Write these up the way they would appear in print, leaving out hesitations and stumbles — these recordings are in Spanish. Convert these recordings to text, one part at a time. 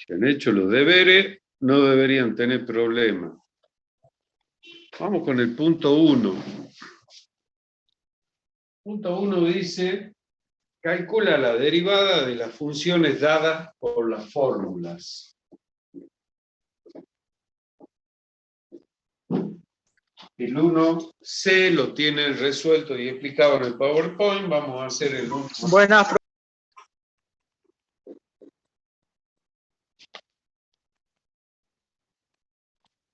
Si han hecho los deberes, no deberían tener problema. Vamos con el punto 1. Punto 1 dice, calcula la derivada de las funciones dadas por las fórmulas. El 1C lo tienen resuelto y explicado en el PowerPoint. Vamos a hacer el 1. Buenas.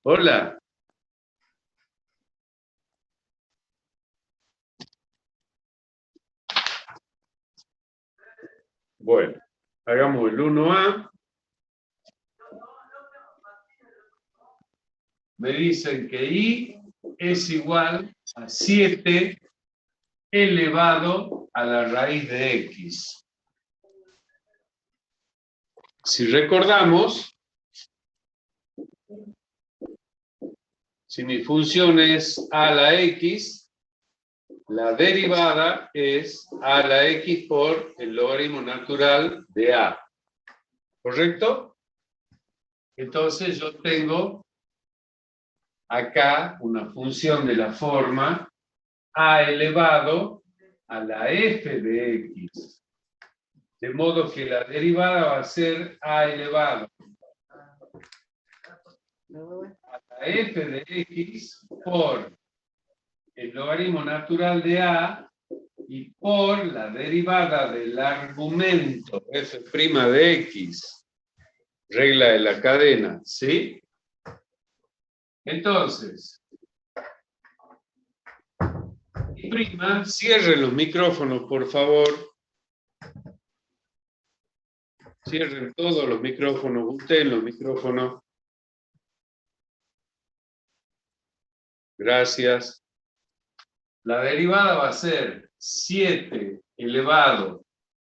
Hola. Bueno, hagamos el 1A. Me dicen que I es igual a 7 elevado a la raíz de X. Si recordamos, si mi función es a la X, la derivada es a la X por el logaritmo natural de A. ¿Correcto? Entonces yo tengo acá una función de la forma a elevado a la f de x. De modo que la derivada va a ser a elevado a la f de x por el logaritmo natural de a y por la derivada del argumento f' de x. Regla de la cadena, ¿sí? Entonces, prima, cierren los micrófonos, por favor. Cierren todos los micrófonos, ustedes los micrófonos. Gracias. La derivada va a ser 7 elevado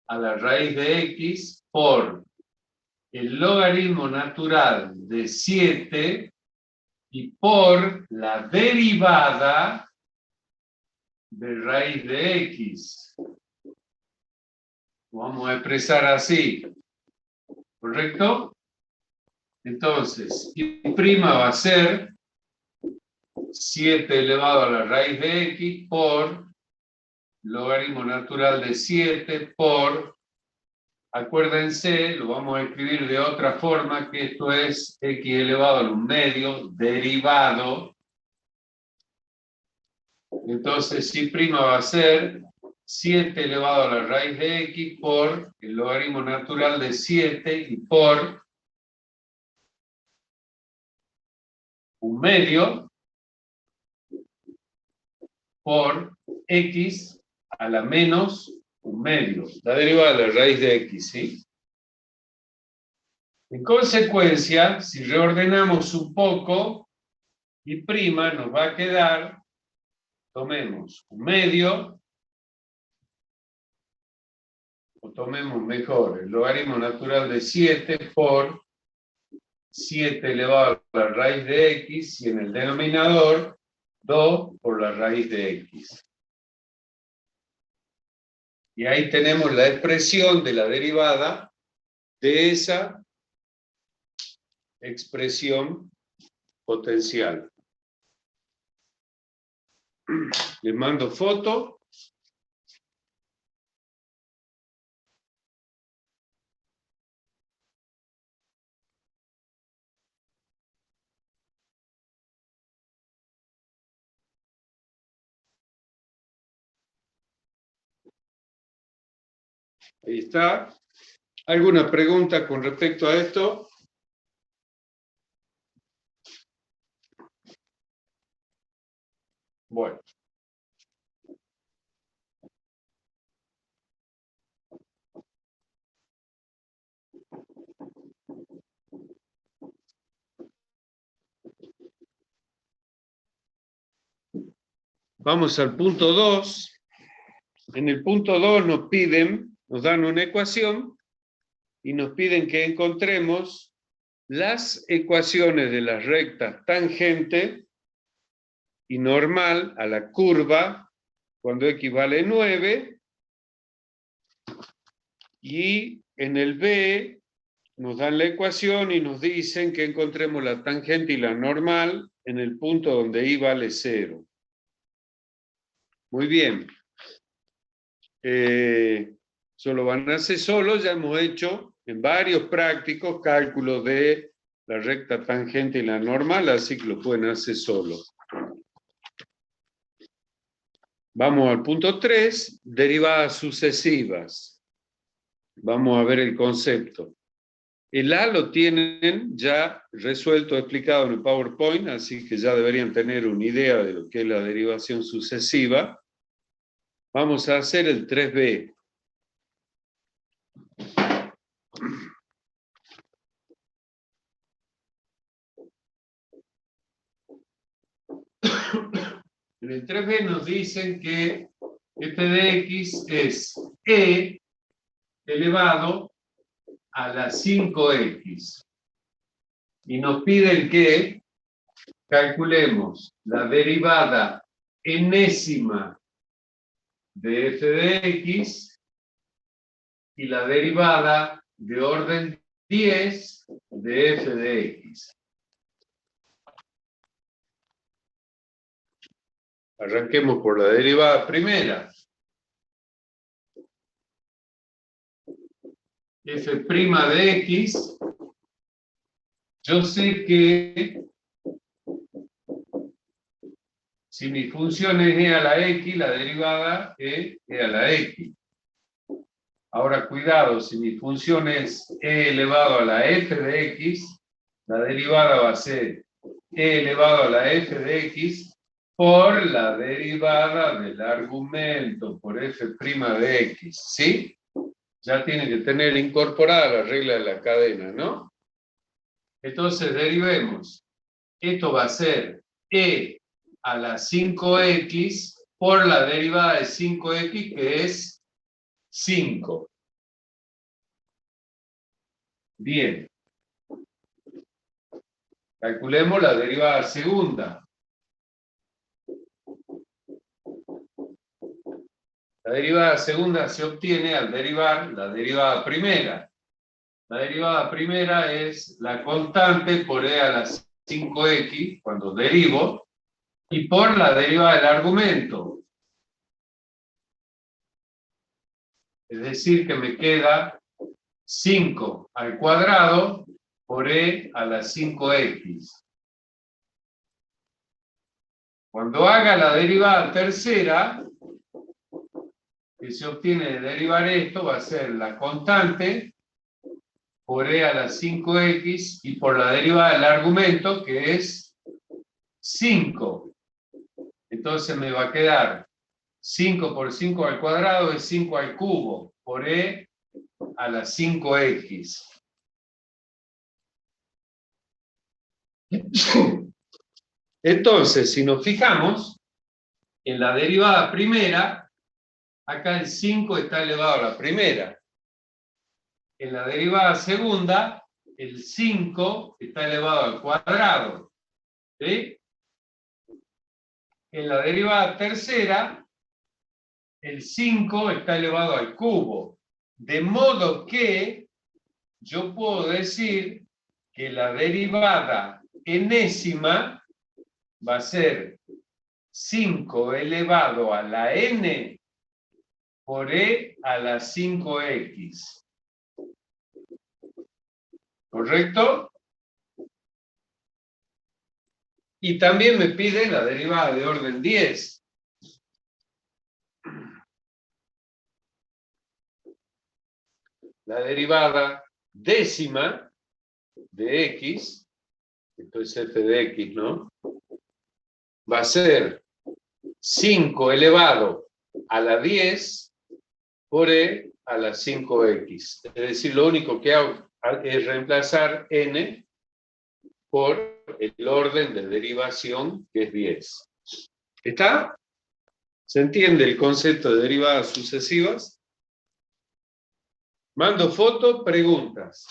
a la raíz de x por el logaritmo natural de 7 y por la derivada de raíz de x. Lo vamos a expresar así. ¿Correcto? Entonces, y' va a ser 7 elevado a la raíz de x por logaritmo natural de 7 por, acuérdense, lo vamos a escribir de otra forma, que esto es x elevado a un medio derivado. Entonces, y' va a ser 7 elevado a la raíz de x por el logaritmo natural de 7 y por un medio por x a la menos un medio. La derivada de la raíz de x, ¿sí? En consecuencia, si reordenamos un poco, y' nos va a quedar, tomemos un medio, o tomemos mejor el logaritmo natural de 7 por 7 elevado a la raíz de x, y en el denominador 2 por la raíz de x. Y ahí tenemos la expresión de la derivada de esa expresión potencial. Les mando foto. Ahí está. ¿Alguna pregunta con respecto a esto? Bueno. Vamos al punto 2. En el punto 2 nos dan una ecuación y nos piden que encontremos las ecuaciones de las rectas tangente y normal a la curva cuando x vale 9, y en el B nos dan la ecuación y nos dicen que encontremos la tangente y la normal en el punto donde i vale 0. Muy bien. Solo van a hacer solo, ya hemos hecho en varios prácticos cálculos de la recta tangente y la normal, así que lo pueden hacer solo. Vamos al punto 3, derivadas sucesivas. Vamos a ver el concepto. El A lo tienen ya resuelto, explicado en el PowerPoint, así que ya deberían tener una idea de lo que es la derivación sucesiva. Vamos a hacer el 3B. En el 3B nos dicen que f de x es e elevado a la 5x. Y nos piden que calculemos la derivada enésima de f de x y la derivada de orden 10 de f de x. Arranquemos por la derivada primera. F' de x, yo sé que si mi función es e a la x, la derivada es e a la x. Ahora, cuidado, si mi función es e elevado a la f de x, la derivada va a ser e elevado a la f de x por la derivada del argumento por f' de x, ¿sí? Ya tiene que tener incorporada la regla de la cadena, ¿no? Entonces, derivemos. Esto va a ser e a la 5x por la derivada de 5x, que es 5. Bien. Calculemos la derivada segunda. La derivada segunda se obtiene al derivar la derivada primera. La derivada primera es la constante por e a la 5x, cuando derivo, y por la derivada del argumento. Es decir, que me queda 5 al cuadrado por e a la 5x. Cuando haga la derivada tercera, que se obtiene de derivar esto, va a ser la constante por e a la 5x y por la derivada del argumento, que es 5. Entonces me va a quedar 5 por 5 al cuadrado es 5 al cubo por e a la 5x. Entonces, si nos fijamos, en la derivada primera, acá el 5 está elevado a la primera. En la derivada segunda, el 5 está elevado al cuadrado. ¿Sí? En la derivada tercera, el 5 está elevado al cubo. De modo que yo puedo decir que la derivada enésima va a ser 5 elevado a la n por e a la 5x. ¿Correcto? Y también me pide la derivada de orden 10. La derivada décima de x, esto es f de x, ¿no? Va a ser 5 elevado a la 10 por e a la 5x. Es decir, lo único que hago es reemplazar n por el orden de derivación, que es 10. ¿Está? ¿Se entiende el concepto de derivadas sucesivas? Mando foto, preguntas.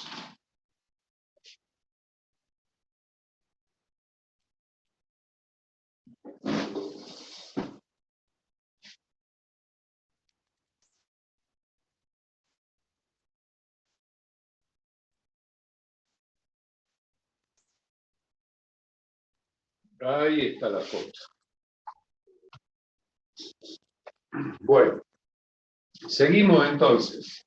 Ahí está la foto. Bueno, seguimos entonces.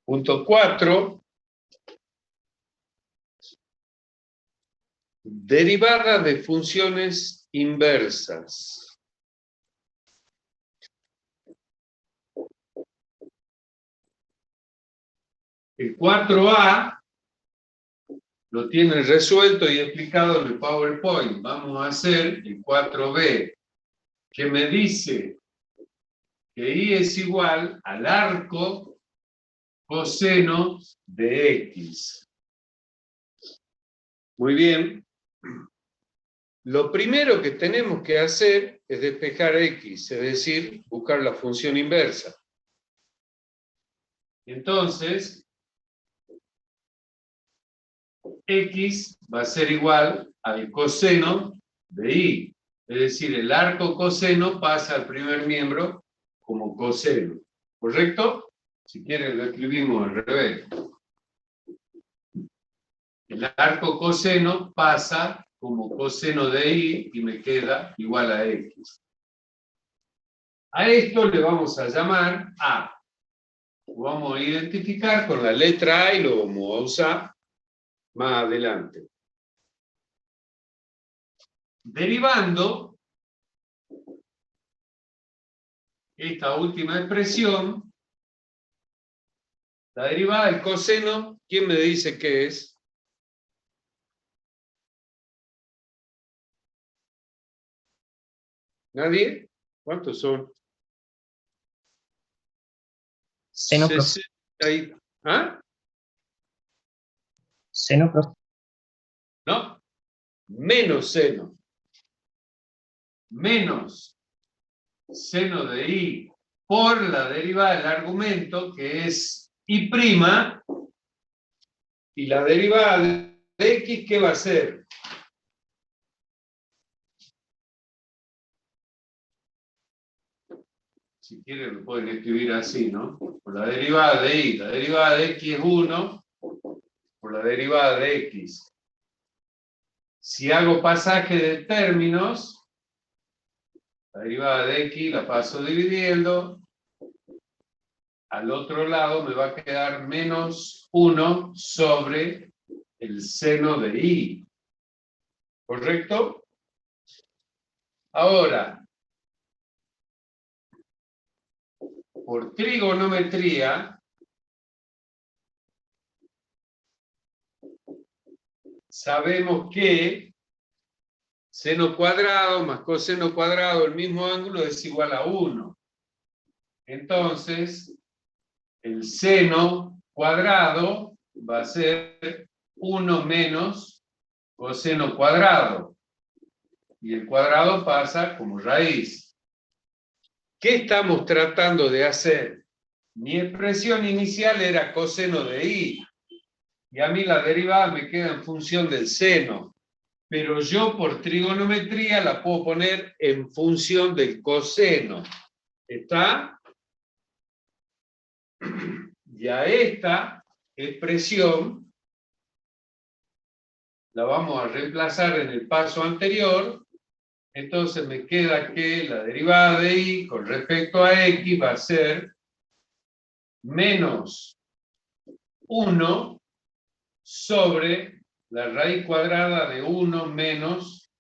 Punto 4. Derivada de funciones inversas. El 4A lo tienen resuelto y explicado en el PowerPoint. Vamos a hacer el 4B, que me dice que Y es igual al arco coseno de X. Muy bien. Lo primero que tenemos que hacer es despejar X, es decir, buscar la función inversa. Entonces, X va a ser igual al coseno de Y. Es decir, el arco coseno pasa al primer miembro como coseno. ¿Correcto? Si quieren lo escribimos al revés. El arco coseno pasa como coseno de Y y me queda igual a X. A esto le vamos a llamar A. Lo vamos a identificar con la letra A y lo vamos a usar más adelante. Derivando esta última expresión, la derivada del coseno, ¿quién me dice qué es? ¿Nadie? ¿Cuántos son? Seno, profe. ¿Ah? Seno, profe. ¿No? Menos seno. Menos seno de Y por la derivada del argumento, que es Y', y la derivada de X, ¿qué va a ser? Si quieren lo pueden escribir así, ¿no? Por la derivada de Y. La derivada de X es 1 por la derivada de X. Si hago pasaje de términos, la derivada de X la paso dividiendo. Al otro lado me va a quedar menos 1 sobre el seno de Y. ¿Correcto? Ahora, por trigonometría, sabemos que seno cuadrado más coseno cuadrado, el mismo ángulo, es igual a 1. Entonces, el seno cuadrado va a ser 1 menos coseno cuadrado. Y el cuadrado pasa como raíz. ¿Qué estamos tratando de hacer? Mi expresión inicial era coseno de Y. Y a mí la derivada me queda en función del seno. Pero yo por trigonometría la puedo poner en función del coseno. ¿Está? Y a esta expresión la vamos a reemplazar en el paso anterior. Entonces me queda que la derivada de Y con respecto a X va a ser menos 1 sobre la raíz cuadrada de 1 menos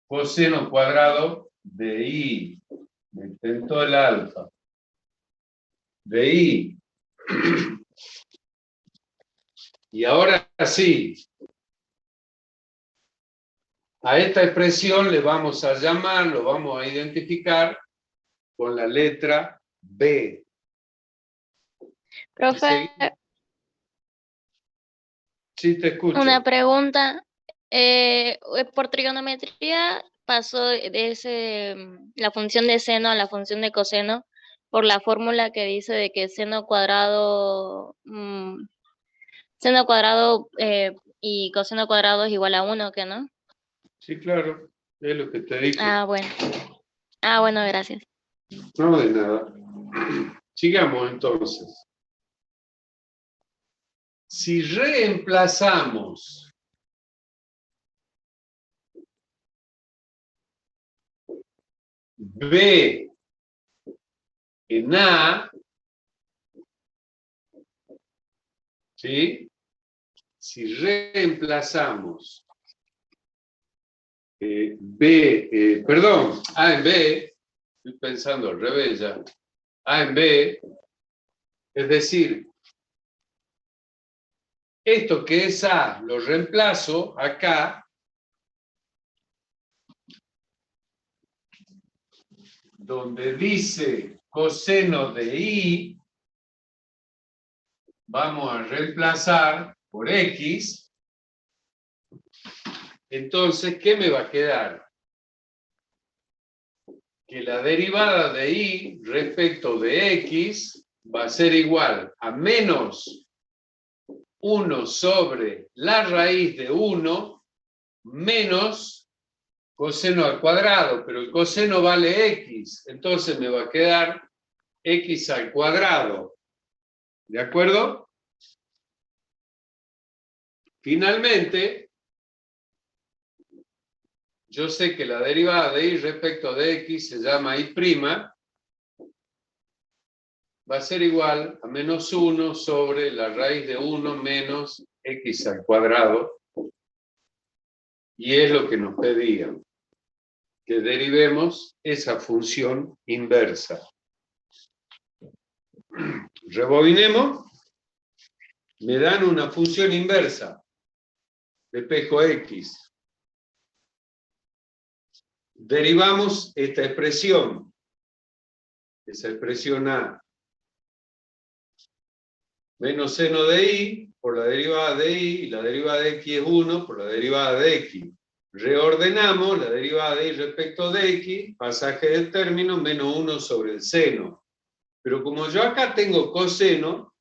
coseno cuadrado de Y. Me intentó el alfa. De Y. Y ahora sí, a esta expresión le vamos a llamar, lo vamos a identificar con la letra B. Profe, Sí, te escucho. una pregunta. Por trigonometría pasó la función de seno a la función de coseno por la fórmula que dice de que seno cuadrado y coseno cuadrado es igual a 1, ¿qué no? Sí, claro, es lo que te dije. Ah, bueno. Ah, bueno, gracias. No, de nada. Sigamos entonces. Si reemplazamos B en A, ¿sí? Si reemplazamos A en B, estoy pensando al revés ya, A en B, es decir, esto que es A lo reemplazo acá, donde dice coseno de I, vamos a reemplazar por X. Entonces, ¿qué me va a quedar? Que la derivada de I respecto de X va a ser igual a menos 1 sobre la raíz de 1 menos coseno al cuadrado, pero el coseno vale X, entonces me va a quedar X al cuadrado. ¿De acuerdo? Finalmente, yo sé que la derivada de Y respecto de X se llama Y', va a ser igual a menos 1 sobre la raíz de 1 menos X al cuadrado. Y es lo que nos pedían, que derivemos esa función inversa. Rebobinemos, me dan una función inversa de espejo X. Derivamos esta expresión, esa expresión A, menos seno de I por la derivada de I, y la derivada de X es 1 por la derivada de X. Reordenamos la derivada de Y respecto de X, pasaje del término, menos 1 sobre el seno. Pero como yo acá tengo coseno,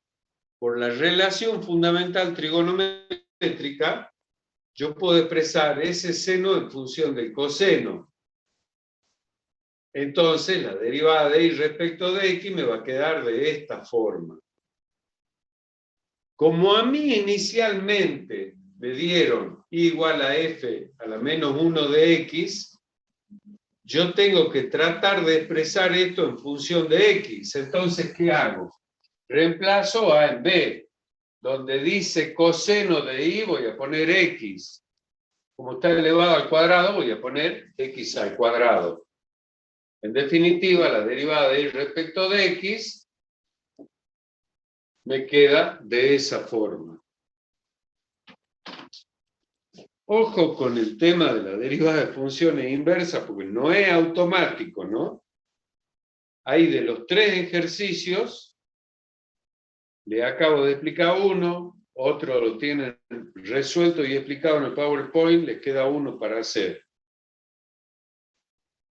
por la relación fundamental trigonométrica, yo puedo expresar ese seno en función del coseno. Entonces, la derivada de Y respecto de X me va a quedar de esta forma. Como a mí inicialmente me dieron Y igual a F a la menos 1 de X, yo tengo que tratar de expresar esto en función de X. Entonces, ¿qué hago? Reemplazo A en B. Donde dice coseno de I voy a poner X. Como está elevado al cuadrado, voy a poner X al cuadrado. En definitiva, la derivada de Y respecto de X me queda de esa forma. Ojo con el tema de la derivada de funciones inversas, porque no es automático, ¿no? Hay de los 3 ejercicios, le acabo de explicar uno, otro lo tienen resuelto y explicado en el PowerPoint, les queda uno para hacer.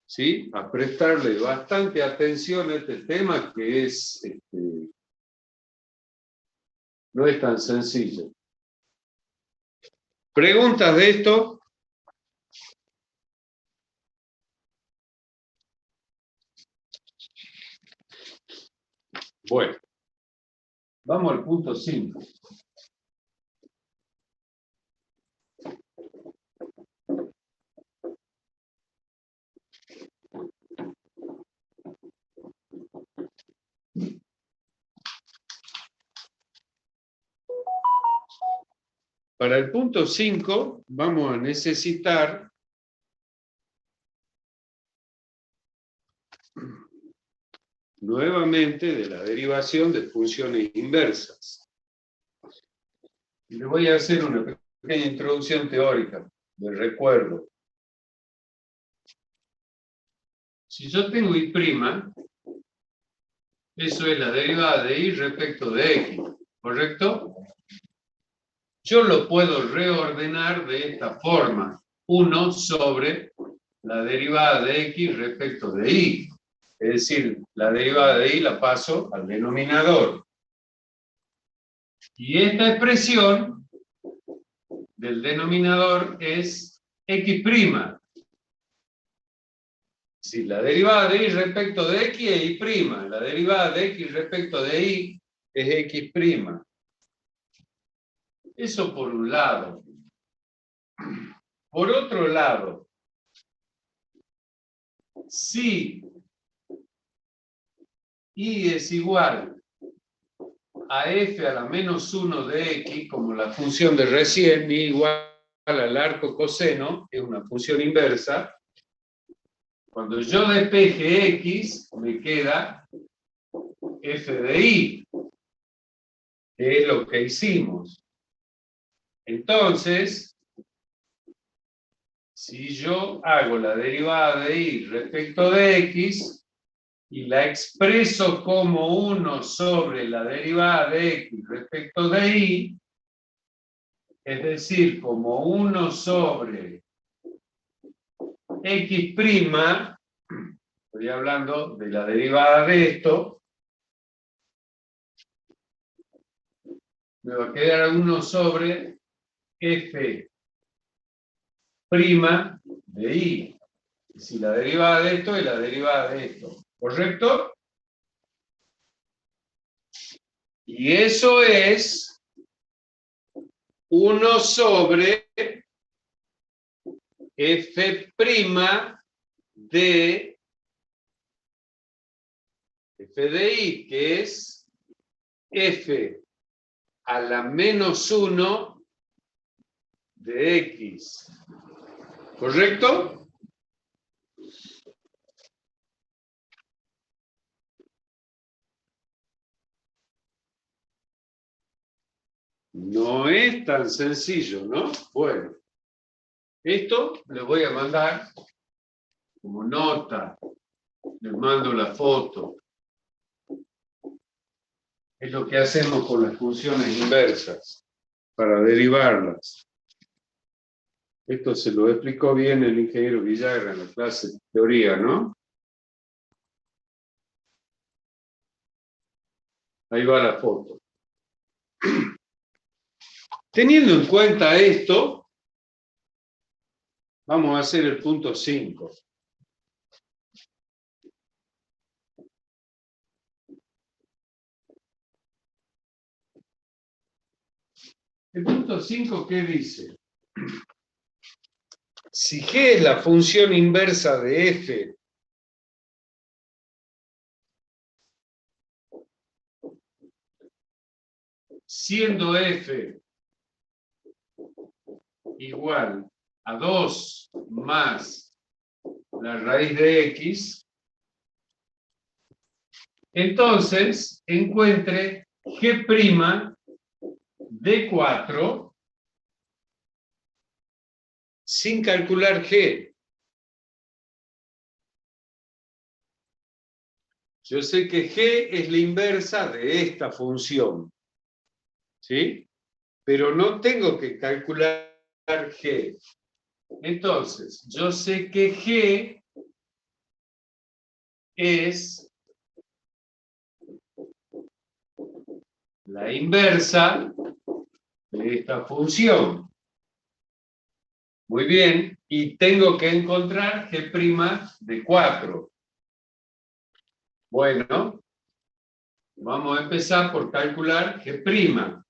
¿Sí? A prestarle bastante atención a este tema que es, no es tan sencillo. ¿Preguntas de esto? Bueno, vamos al punto 5. Para el punto 5 vamos a necesitar nuevamente de la derivación de funciones inversas. Y le voy a hacer una pequeña introducción teórica, de recuerdo. Si yo tengo Y', eso es la derivada de Y respecto de X, ¿correcto? Yo lo puedo reordenar de esta forma. 1 sobre la derivada de X respecto de Y. Es decir, la derivada de Y la paso al denominador. Y esta expresión del denominador es x'. Si la derivada de y respecto de x es y', la derivada de x respecto de y es x'. Eso por un lado. Por otro lado, si y es igual a f a la menos 1 de x, como la función de recién, y igual al arco coseno, que es una función inversa, cuando yo despeje x, me queda f de y, que es lo que hicimos. Entonces, si yo hago la derivada de y respecto de x, y la expreso como 1 sobre la derivada de x respecto de y, es decir, como 1 sobre x', estoy hablando de la derivada de esto, me va a quedar 1 sobre f' de y. Si la derivada de esto es la derivada de esto, ¿correcto? Y eso es 1 sobre f' de f de y, que es f a la menos 1 de x. ¿Correcto? No es tan sencillo, ¿no? Bueno, esto les voy a mandar como nota. Les mando la foto. Es lo que hacemos con las funciones inversas para derivarlas. Esto se lo explicó bien el ingeniero Villagra en la clase de teoría, ¿no? Ahí va la foto. Teniendo en cuenta esto, vamos a hacer el punto 5. El punto 5, ¿qué dice? Si G es la función inversa de f siendo f igual a 2 más la raíz de x, entonces encuentre g' de 4 sin calcular g. Yo sé que g es la inversa de esta función, ¿sí? Pero no tengo que calcular g. Entonces, yo sé que g es la inversa de esta función. Muy bien, y tengo que encontrar g' de 4. Bueno, vamos a empezar por calcular g'.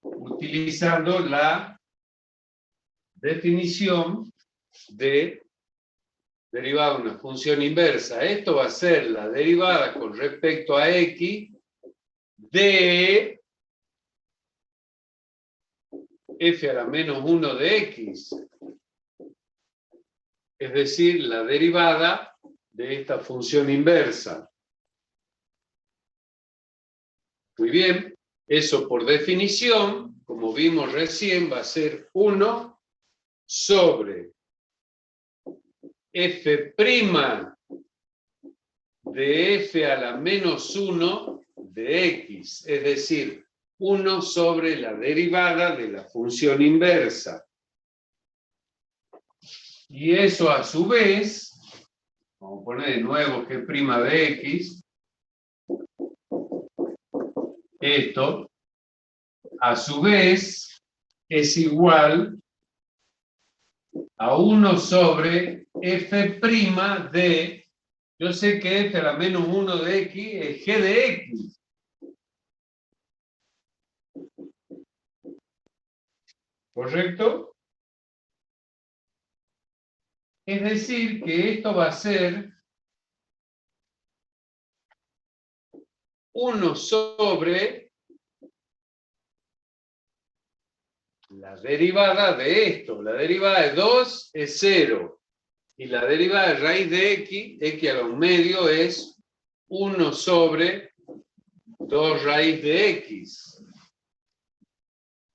Utilizando la definición de derivada de una función inversa. Esto va a ser la derivada con respecto a x de f a la menos 1 de x. Es decir, la derivada de esta función inversa. Muy bien, eso por definición, como vimos recién, va a ser 1 sobre f' de f a la menos 1 de x, es decir, 1 sobre la derivada de la función inversa. Y eso a su vez, vamos a poner de nuevo g' de x, esto, a su vez, es igual a 1 sobre f' de, yo sé que f a la menos 1 de x es g de x. ¿Correcto? Es decir, que esto va a ser 1 sobre la derivada de esto. La derivada de 2 es 0. Y la derivada de raíz de x a lo medio, es 1 sobre 2 raíz de x.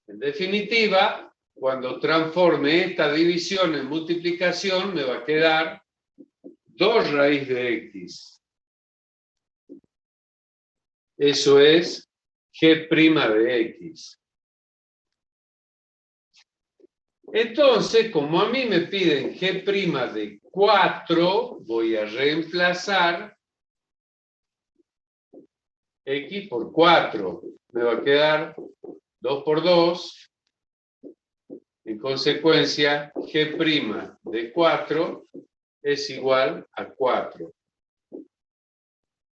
En definitiva, cuando transforme esta división en multiplicación, me va a quedar 2 raíz de x. Eso es g' de x. Entonces, como a mí me piden g' de 4, voy a reemplazar x por 4. Me va a quedar 2 por 2. En consecuencia, g' de 4 es igual a 4.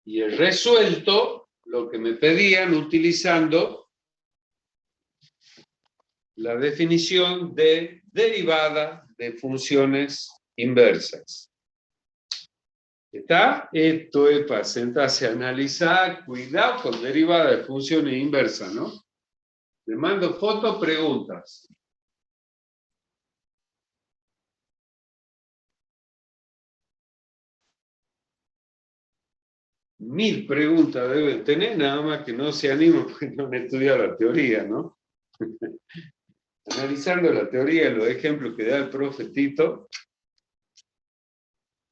Y he resuelto lo que me pedían utilizando la definición de derivada de funciones inversas. ¿Está? Esto es para sentarse a analizar. Cuidado con derivada de funciones inversas, ¿no? Le mando fotos, preguntas. Mil preguntas deben tener, nada más que no se animan porque no han estudiado la teoría, ¿no? Analizando la teoría y los ejemplos que da el profe Tito,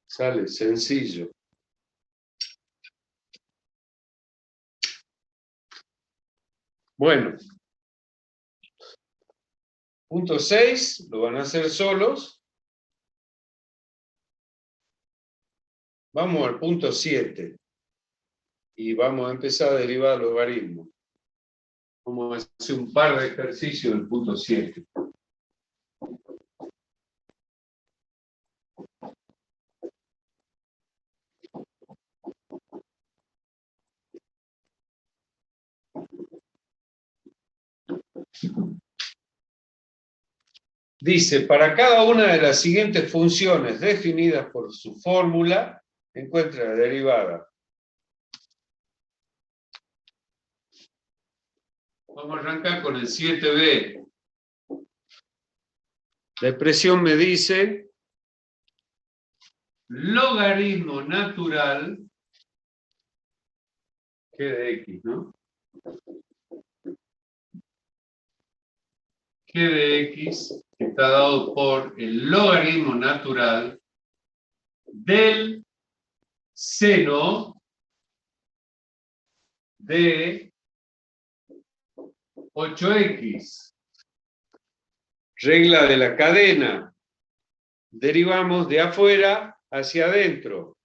sale sencillo. Bueno, punto 6, lo van a hacer solos. Vamos al punto 7. Y vamos a empezar a derivar logaritmos. Vamos a hacer un par de ejercicios del punto 7. Dice, para cada una de las siguientes funciones definidas por su fórmula, encuentra la derivada. Vamos a arrancar con el 7b. La expresión me dice logaritmo natural g de x, ¿no? G de x está dado por el logaritmo natural del seno de 8x. Regla de la cadena. Derivamos de afuera hacia adentro.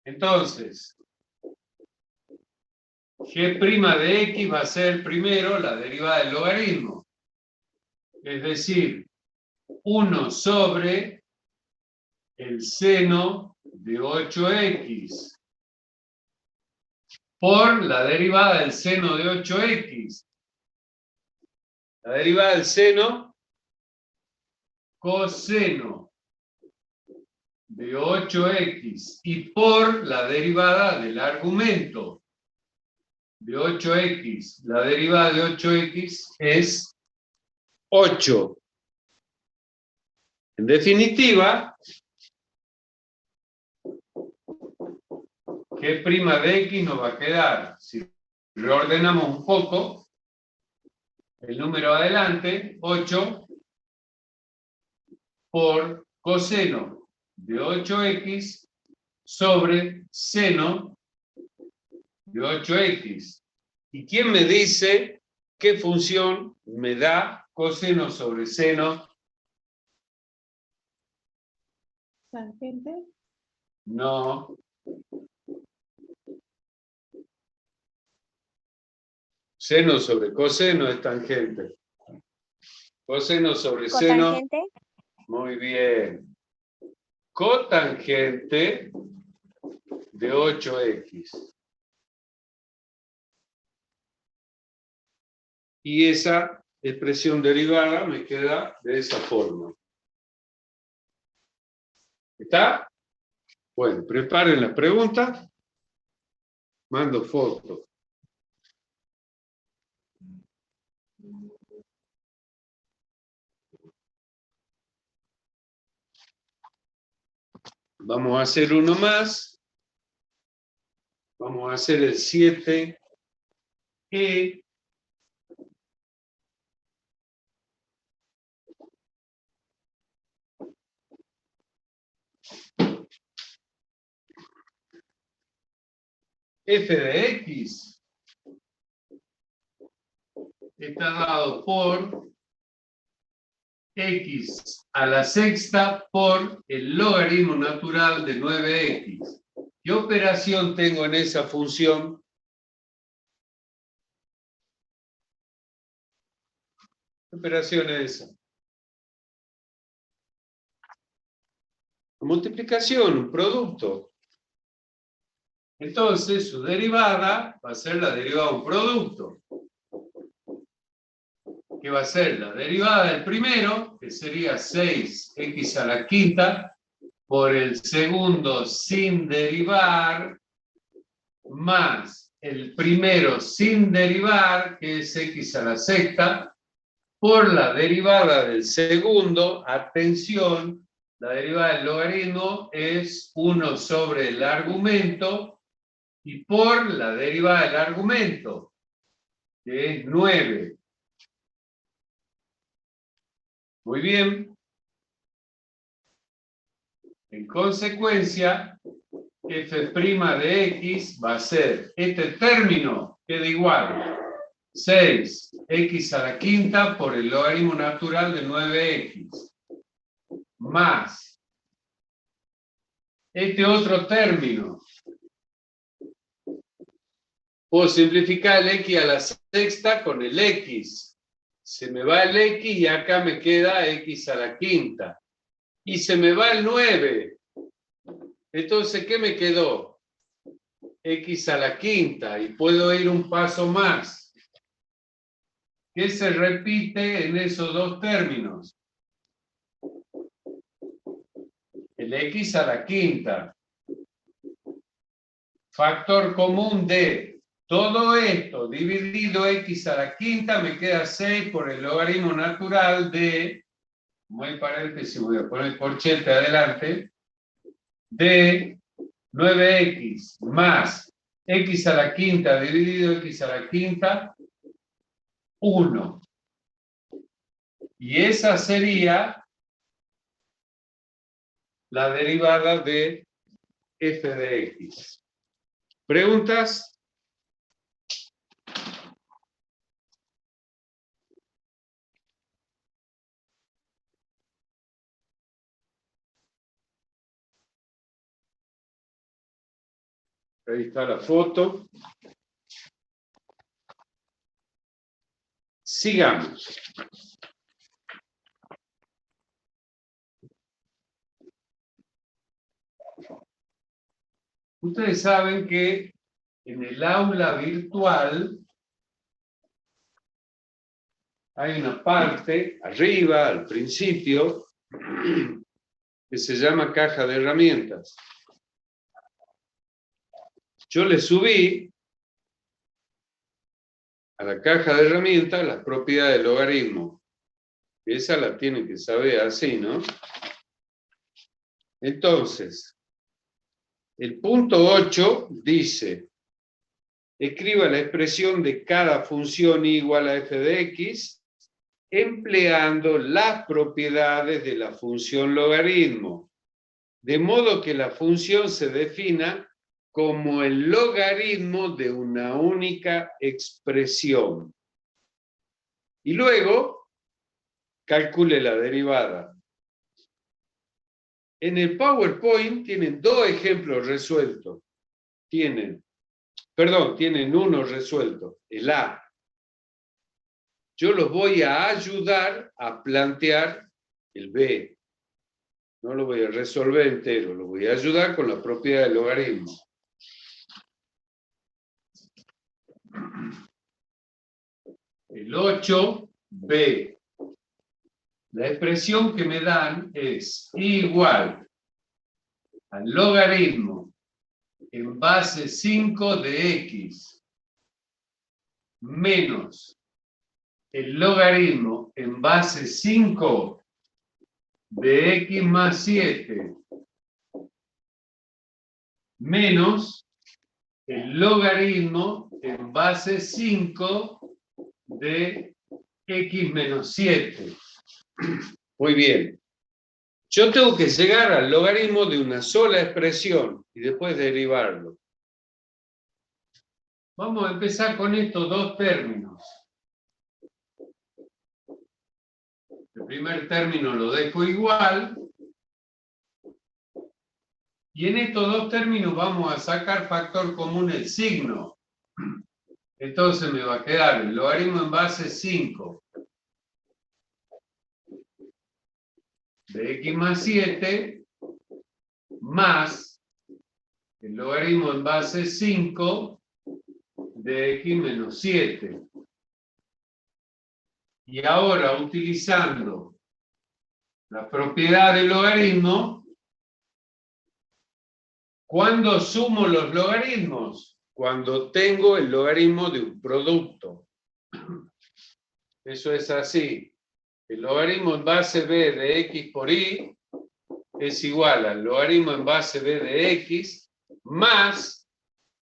Entonces, g' de x va a ser primero la derivada del logaritmo. Es decir, 1 sobre el seno de 8x por la derivada del seno de 8x. La derivada del seno, coseno de 8x, y por la derivada del argumento de 8x. La derivada de 8x es 8. En definitiva, g' de x nos va a quedar, si reordenamos un poco el número adelante, 8 por coseno de 8x sobre seno de 8x. ¿Y quién me dice qué función me da coseno sobre seno? ¿Tangente? No. Seno sobre coseno es tangente. Coseno sobre seno. Cotangente. Muy bien. Cotangente de 8x. Y esa expresión derivada me queda de esa forma. ¿Está? Bueno, preparen las preguntas. Mando fotos. Vamos a hacer uno más. Vamos a hacer el 7E. F de X está dado por X a la sexta por el logaritmo natural de 9X. ¿Qué operación tengo en esa función? ¿Qué operación es esa? Multiplicación, un producto. Entonces, su derivada va a ser la derivada de un producto. ¿Qué va a ser? La derivada del primero, que sería 6x a la quinta, por el segundo sin derivar, más el primero sin derivar, que es x a la sexta, por la derivada del segundo, atención, la derivada del logaritmo es 1 sobre el argumento, y por la derivada del argumento, que es 9. Muy bien. En consecuencia, f' de x va a ser este término, queda igual 6x a la quinta por el logaritmo natural de 9x, más este otro término. Puedo simplificar el x a la sexta con el x. Se me va el x y acá me queda x a la quinta. Y se me va el 9. Entonces, ¿qué me quedó? X a la quinta. Y puedo ir un paso más. ¿Qué se repite en esos dos términos? El x a la quinta. Factor común de todo esto dividido x a la quinta me queda 6 por el logaritmo natural de, como hay paréntesis, voy a poner corchete adelante, de 9x más x a la quinta dividido x a la quinta, 1. Y esa sería la derivada de f de x. ¿Preguntas? Ahí está la foto. Sigamos. Ustedes saben que en el aula virtual hay una parte arriba, al principio, que se llama caja de herramientas. Yo le subí a la caja de herramientas las propiedades del logaritmo. Esa la tienen que saber así, ¿no? Entonces, el punto 8 dice, escriba la expresión de cada función igual a f de x, empleando las propiedades de la función logaritmo, de modo que la función se defina como el logaritmo de una única expresión. Y luego, calcule la derivada. En el PowerPoint tienen dos ejemplos resueltos. Tienen uno resuelto, el A. yo los voy a ayudar a plantear el b. No lo voy a resolver entero, lo voy a ayudar con la propiedad del logaritmo. El 8b. La expresión que me dan es igual al logaritmo en base 5 de x menos el logaritmo en base 5 de x más 7 menos el logaritmo en base 5 de x menos 7. Muy bien. Yo tengo que llegar al logaritmo de una sola expresión y después derivarlo. Vamos a empezar con estos dos términos. El primer término lo dejo igual. Y en estos dos términos vamos a sacar factor común el signo. Entonces me va a quedar el logaritmo en base 5 de x más 7 más el logaritmo en base 5 de x menos 7. Y ahora, utilizando la propiedad del logaritmo, ¿cuándo sumo los logaritmos? Cuando tengo el logaritmo de un producto. Eso es así. El logaritmo en base b de x por y es igual al logaritmo en base b de x más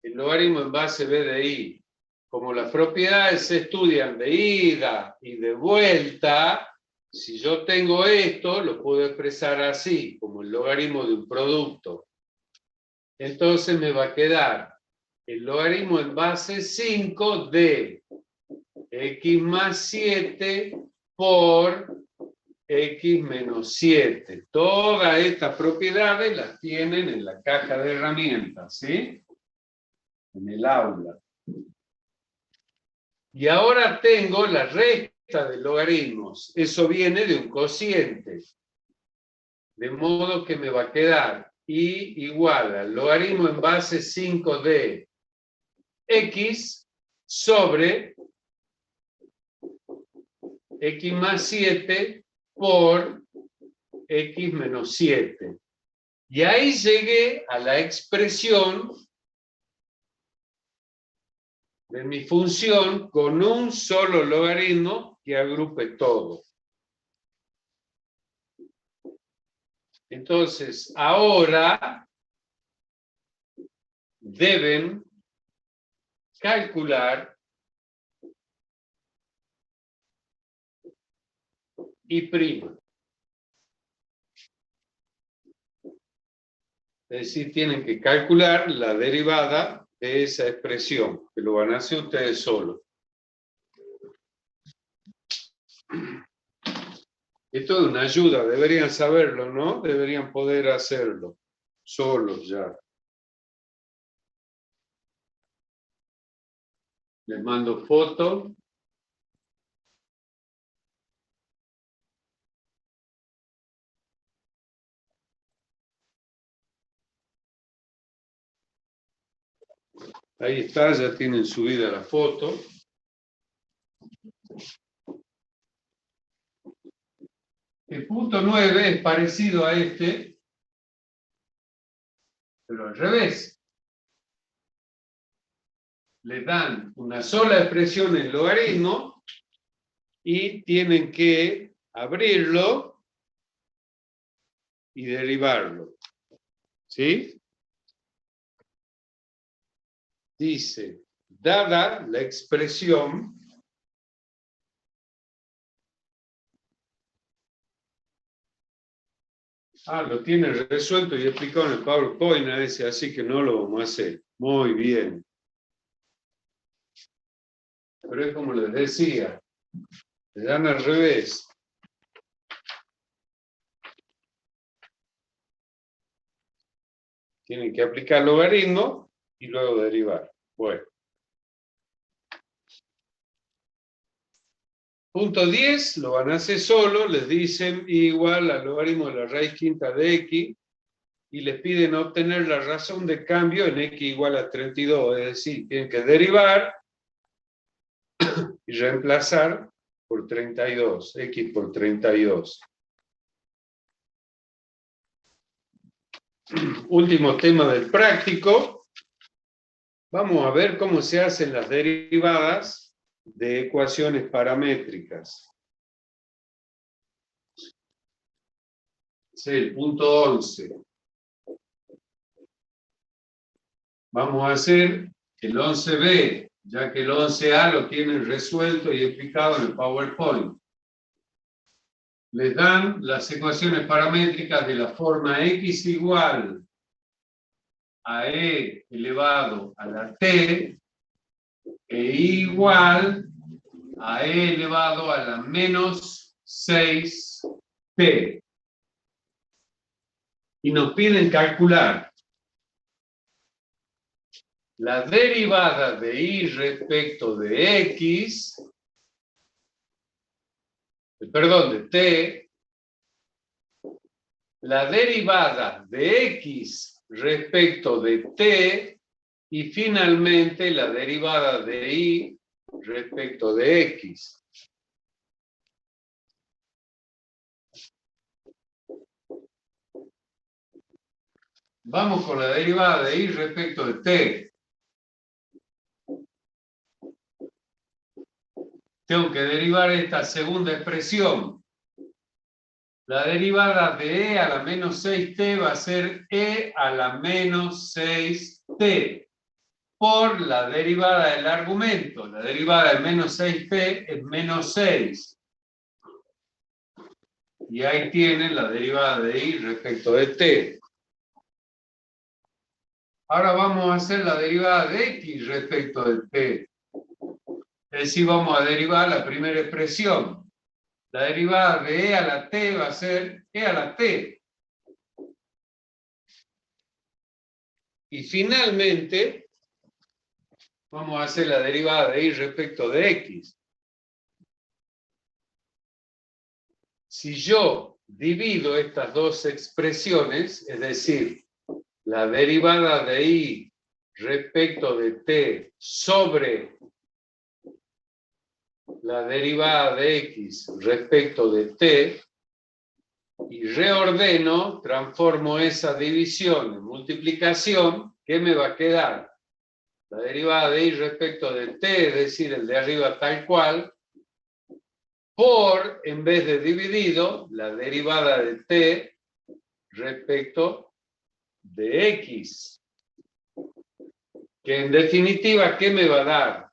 el logaritmo en base b de y. Como las propiedades se estudian de ida y de vuelta, si yo tengo esto, lo puedo expresar así, como el logaritmo de un producto. Entonces me va a quedar el logaritmo en base 5 de x más 7 por x menos 7. Todas estas propiedades las tienen en la caja de herramientas, ¿sí? En el aula. Y ahora tengo la recta de logaritmos. Eso viene de un cociente. De modo que me va a quedar y igual al logaritmo en base 5 de x sobre x más 7 por x menos 7. Y ahí llegué a la expresión de mi función con un solo logaritmo que agrupe todo. Entonces, ahora deben calcular y prima. Es decir, tienen que calcular la derivada de esa expresión, que lo van a hacer ustedes solos. Esto es una ayuda, deberían saberlo, ¿no? Deberían poder hacerlo solos ya. Les mando foto. Ahí está, ya tienen subida la foto. El punto 9 es parecido a este, pero al revés. Le dan una sola expresión en logaritmo y tienen que abrirlo y derivarlo. ¿Sí? Dice, dada la expresión lo tiene resuelto y explicado en el PowerPoint a ese, así que no lo vamos a hacer. Muy bien. Pero es como les decía, le dan al revés. Tienen que aplicar logaritmo y luego derivar. Bueno. Punto 10 lo van a hacer solo, les dicen y igual al logaritmo de la raíz quinta de x, y les piden obtener la razón de cambio en x igual a 32, es decir, tienen que derivar y reemplazar por 32, x por 32. Último tema del práctico. Vamos a ver cómo se hacen las derivadas de ecuaciones paramétricas. Es el punto 11. Vamos a hacer el 11b, ya que el 11a lo tienen resuelto y explicado en el PowerPoint. Les dan las ecuaciones paramétricas de la forma x igual a e elevado a la t e igual a e elevado a la menos 6t. Y nos piden calcular la derivada de y respecto de x, perdón, de t, la derivada de x respecto de t y finalmente la derivada de y respecto de x. Vamos con la derivada de y respecto de t. Tengo que derivar esta segunda expresión. La derivada de e a la menos 6t va a ser e a la menos 6t por la derivada del argumento. La derivada de menos 6t es menos 6. Y ahí tienen la derivada de y respecto de t. Ahora vamos a hacer la derivada de x respecto de t. Es decir, vamos a derivar la primera expresión. La derivada de e a la t va a ser e a la t. Y finalmente, vamos a hacer la derivada de y respecto de x. Si yo divido estas dos expresiones, es decir, la derivada de y respecto de t sobre la derivada de x respecto de t, y reordeno, transformo esa división en multiplicación, ¿qué me va a quedar? La derivada de y respecto de t, es decir, el de arriba tal cual, por, en vez de dividido, la derivada de t respecto de x. Que en definitiva, ¿qué me va a dar?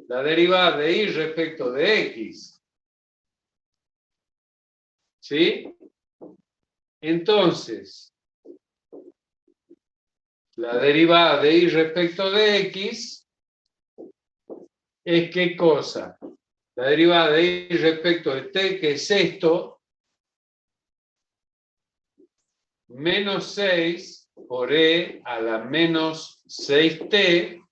La derivada de y respecto de x. ¿Sí? Entonces, la derivada de y respecto de x es ¿qué cosa? La derivada de y respecto de t, que es esto, menos 6 por e a la menos 6t,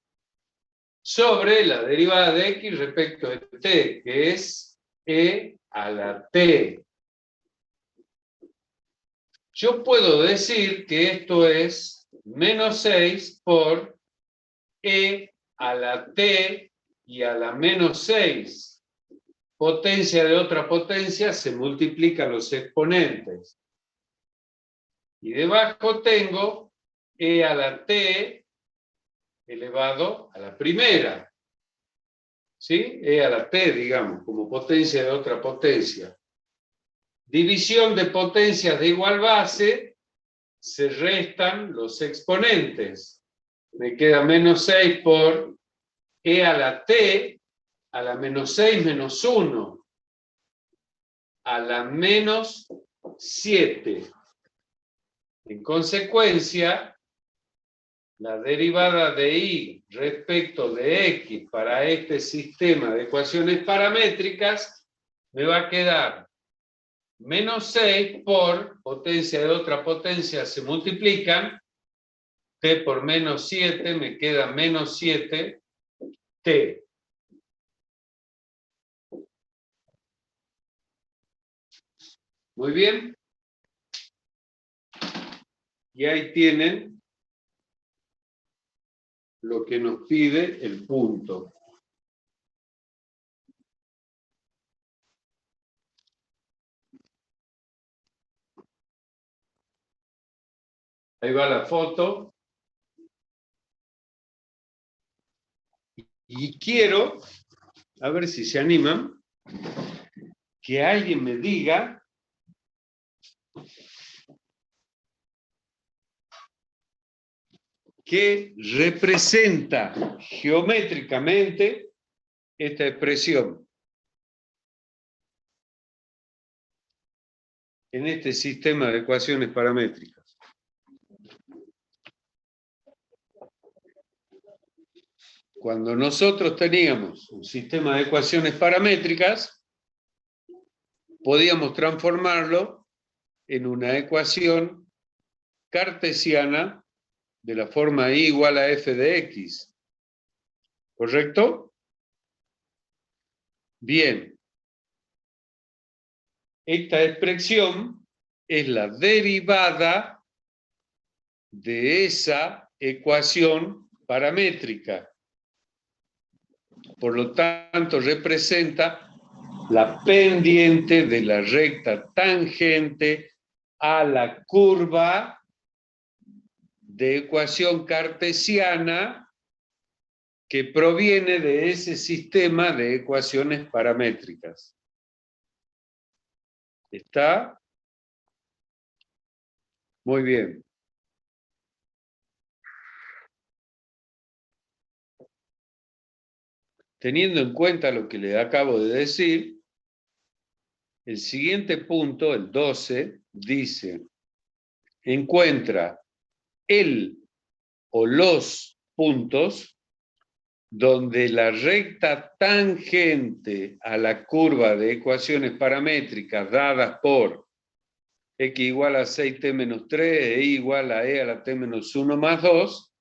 sobre la derivada de x respecto de t, que es e a la t. Yo puedo decir que esto es menos 6 por e a la t y a la menos 6. Potencia de otra potencia se multiplican los exponentes. Y debajo tengo e a la t elevado a la primera. ¿Sí? E a la t, digamos, como potencia de otra potencia. División de potencias de igual base, se restan los exponentes. Me queda menos 6 por e a la t a la menos 6 menos 1 a la menos 7. En consecuencia, la derivada de y respecto de x para este sistema de ecuaciones paramétricas me va a quedar menos 6 por potencia de otra potencia se multiplican, t por menos 7 me queda menos 7t. Muy bien. Y ahí tienen lo que nos pide el punto. Ahí va la foto. Y quiero, a ver si se animan, que alguien me diga qué representa geométricamente esta expresión en este sistema de ecuaciones paramétricas. Cuando nosotros teníamos un sistema de ecuaciones paramétricas, podíamos transformarlo en una ecuación cartesiana de la forma y igual a f de x. ¿Correcto? Bien. Esta expresión es la derivada de esa ecuación paramétrica. Por lo tanto, representa la pendiente de la recta tangente a la curva de ecuación cartesiana que proviene de ese sistema de ecuaciones paramétricas. ¿Está? Muy bien. Teniendo en cuenta lo que le acabo de decir, el siguiente punto, el 12, dice: encuentra el o los puntos donde la recta tangente a la curva de ecuaciones paramétricas dadas por x igual a 6t menos 3 e y igual a e a la t menos 1 más 2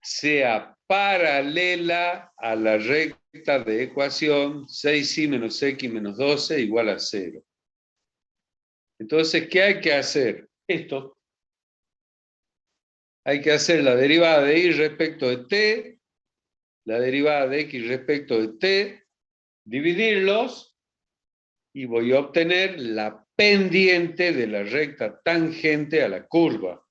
sea paralela a la recta de ecuación 6y menos x menos 12 igual a 0. Entonces, ¿qué hay que hacer? Esto. Hay que hacer la derivada de y respecto de t, la derivada de x respecto de t, dividirlos, y voy a obtener la pendiente de la recta tangente a la curva.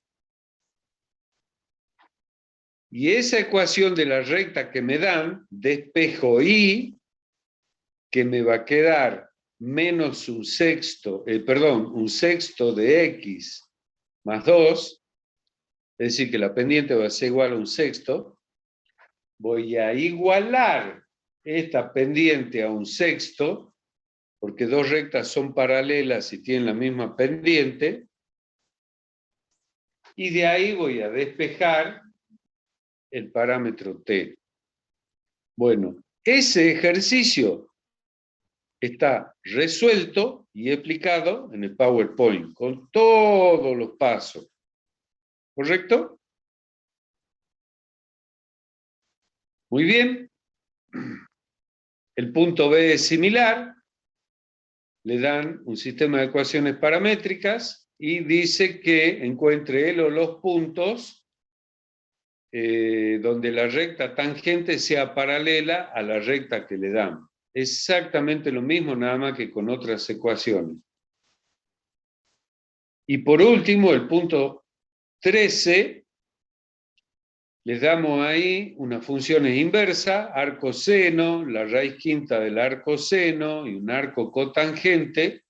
Y esa ecuación de la recta que me dan, despejo y, que me va a quedar menos un sexto de x más 2, es decir, que la pendiente va a ser igual a un sexto, voy a igualar esta pendiente a un sexto, porque dos rectas son paralelas y tienen la misma pendiente, y de ahí voy a despejar el parámetro t. Bueno, ese ejercicio está resuelto y explicado en el PowerPoint, con todos los pasos. ¿Correcto? Muy bien. El punto B es similar. Le dan un sistema de ecuaciones paramétricas y dice que encuentre él o los puntos donde la recta tangente sea paralela a la recta que le dan. Exactamente lo mismo, nada más que con otras ecuaciones. Y por último, el punto 13, les damos ahí unas funciones inversas, arco seno, la raíz quinta del arco seno y un arco cotangente,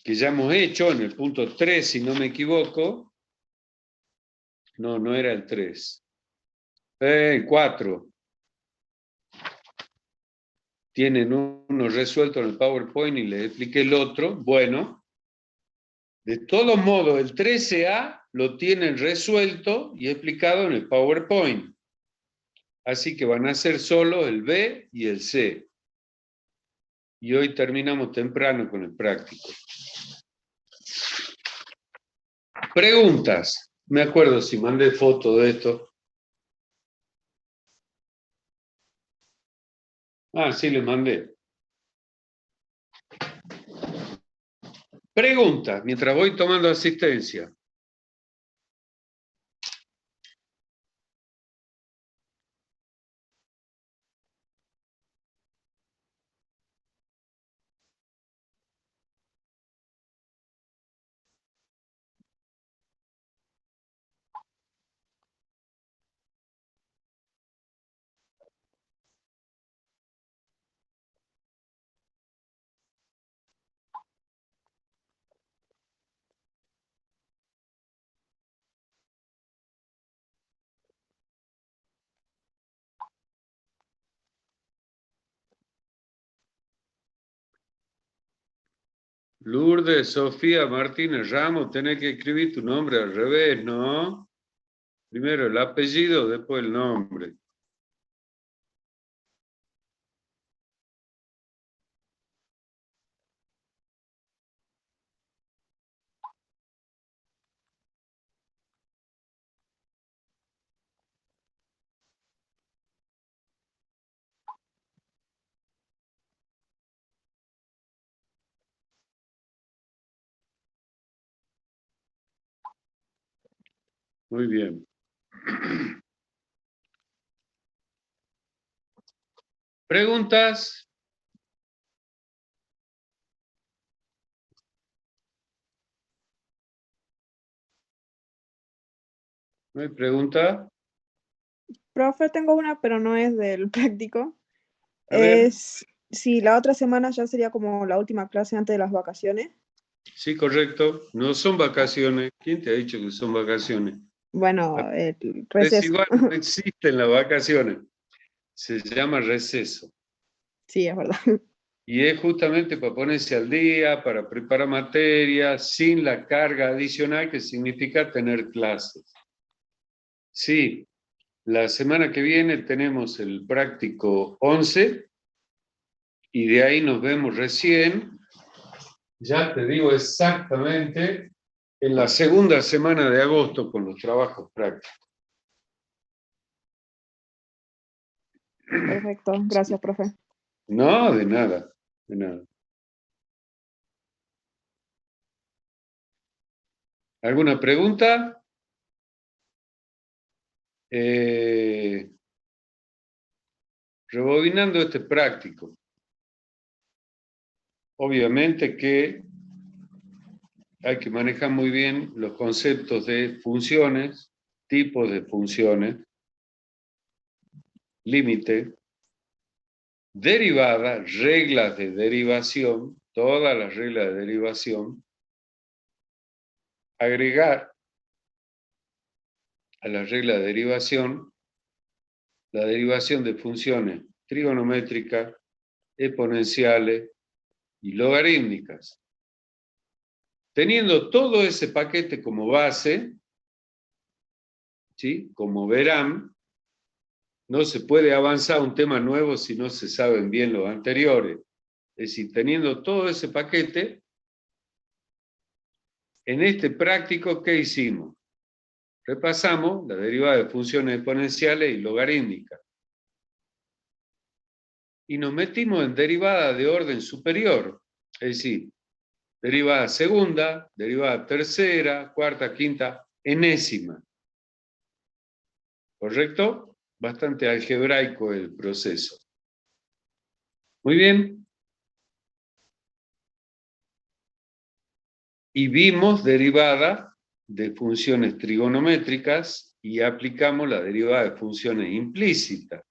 que ya hemos hecho en el punto 3, si no me equivoco. No era el 3. El 4. Tienen uno resuelto en el PowerPoint y les expliqué el otro. Bueno, de todos modos, el 13A lo tienen resuelto y explicado en el PowerPoint. Así que van a ser solo el B y el C. Y hoy terminamos temprano con el práctico. Preguntas. Me acuerdo si mandé foto de esto. Ah, sí, les mandé. Preguntas, mientras voy tomando asistencia. Lourdes, Sofía, Martínez, Ramos, tenés que escribir tu nombre al revés, ¿no? Primero el apellido, después el nombre. Muy bien. ¿Preguntas? ¿No hay pregunta? Profe, tengo una, pero no es del práctico. A ver. Es si la otra semana ya sería como la última clase antes de las vacaciones. Sí, correcto. No son vacaciones. ¿Quién te ha dicho que son vacaciones? Bueno, el Es receso. igual, no existen las vacaciones. Se llama receso. Sí, es verdad. Y es justamente para ponerse al día, para preparar materias, sin la carga adicional que significa tener clases. Sí, la semana que viene tenemos el práctico 11 y de ahí nos vemos recién, ya te digo exactamente, en la segunda semana de agosto con los trabajos prácticos. Perfecto. Gracias, profe. No, de nada, de nada. ¿Alguna pregunta? Rebobinando este práctico. Obviamente que hay que manejar muy bien los conceptos de funciones, tipos de funciones, límite, derivada, reglas de derivación, todas las reglas de derivación, agregar a la regla de derivación la derivación de funciones trigonométricas, exponenciales y logarítmicas. Teniendo todo ese paquete como base, ¿sí? Como verán, no se puede avanzar a un tema nuevo si no se saben bien los anteriores. Es decir, teniendo todo ese paquete, en este práctico, ¿qué hicimos? Repasamos la derivada de funciones exponenciales y logarítmicas. Y nos metimos en derivada de orden superior, es decir, derivada segunda, derivada tercera, cuarta, quinta, enésima. ¿Correcto? Bastante algebraico el proceso. Muy bien. Y vimos derivada de funciones trigonométricas y aplicamos la derivada de funciones implícitas.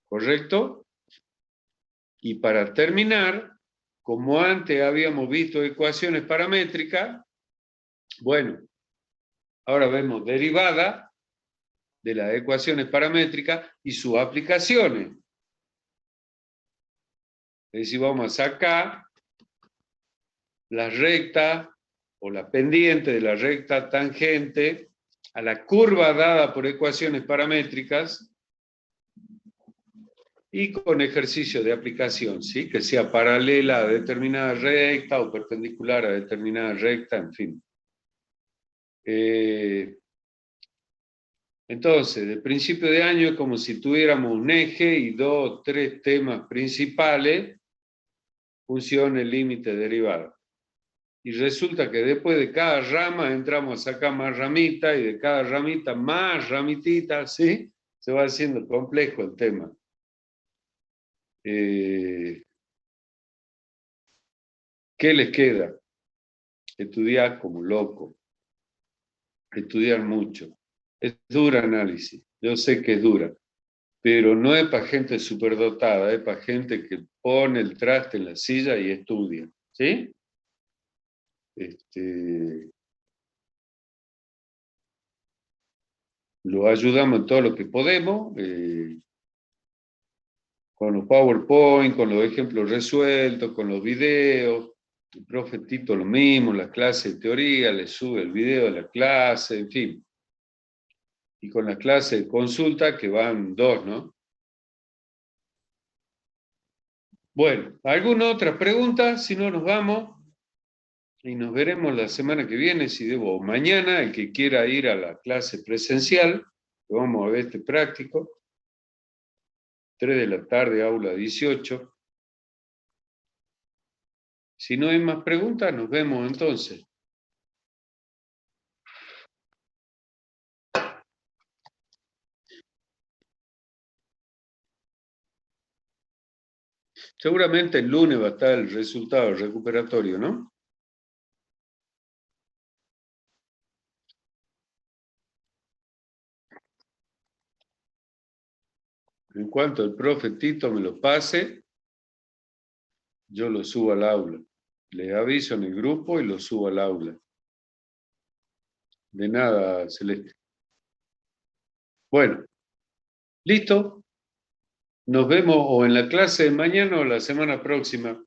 ¿Correcto? Y para terminar, como antes habíamos visto ecuaciones paramétricas, bueno, ahora vemos derivada de las ecuaciones paramétricas y sus aplicaciones. Es decir, vamos a sacar la recta o la pendiente de la recta tangente a la curva dada por ecuaciones paramétricas y con ejercicio de aplicación, ¿sí? Que sea paralela a determinada recta o perpendicular a determinada recta, en fin. Entonces, de principio de año es como si tuviéramos un eje y 2 o 3 temas principales funciones, límites, derivadas. Y resulta que después de cada rama entramos a sacar más ramitas y de cada ramita más ramitita, ¿sí? Se va haciendo complejo el tema. ¿Qué les queda? Estudiar como loco. Estudiar mucho. Es dura análisis. Yo sé que es dura. Pero no es para gente superdotada, es para gente que pone el traste en la silla y estudia. ¿Sí? Lo ayudamos en todo lo que podemos, con los PowerPoint, con los ejemplos resueltos, con los videos. El profe Tito lo mismo, la clase de teoría, le sube el video de la clase, en fin. Y con la clase de consulta, que van 2, ¿no? Bueno, ¿alguna otra pregunta? Si no, nos vamos. Y nos veremos la semana que viene, si debo, mañana, el que quiera ir a la clase presencial, que vamos a ver este práctico, 3 de la tarde, aula 18. Si no hay más preguntas, nos vemos entonces. Seguramente el lunes va a estar el resultado recuperatorio, ¿no? En cuanto el profe Tito me lo pase, yo lo subo al aula. Le aviso en el grupo y lo subo al aula. De nada, Celeste. Bueno, listo. Nos vemos o en la clase de mañana o la semana próxima.